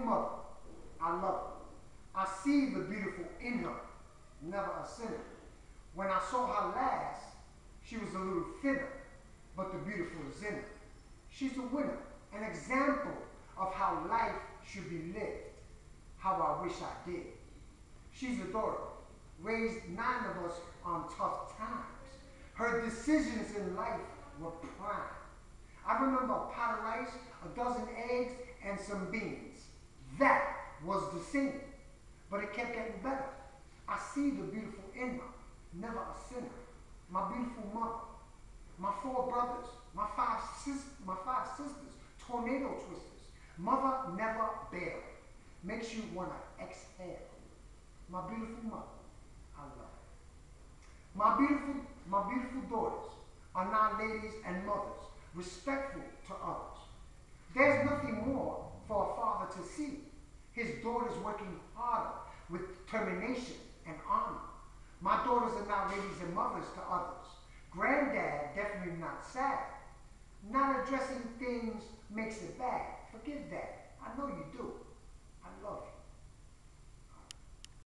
mother. I love her. I see the beautiful in her, never a sinner. When I saw her last, she was a little thinner, but the beautiful is in her. She's a winner, an example of how life should be lived, how I wish I did. She's a daughter, raised 9 of us on tough times. Her decisions in life were prime. I remember a pot of rice, a dozen eggs, and some beans. That was the scene. But it kept getting better. I see the beautiful in her, never a sinner. My beautiful mother, my 4 brothers, my 5 sisters, tornado twisters. Mother never bailed. Makes you want to exhale. My beautiful mother, I love her. My beautiful daughters are now ladies and mothers, respectful to others. There's nothing more for a father to see. His daughters working harder with determination and honor. My daughters are now ladies and mothers to others. Granddad definitely not sad. Not addressing things makes it bad. Forgive that. I know you do. I love you.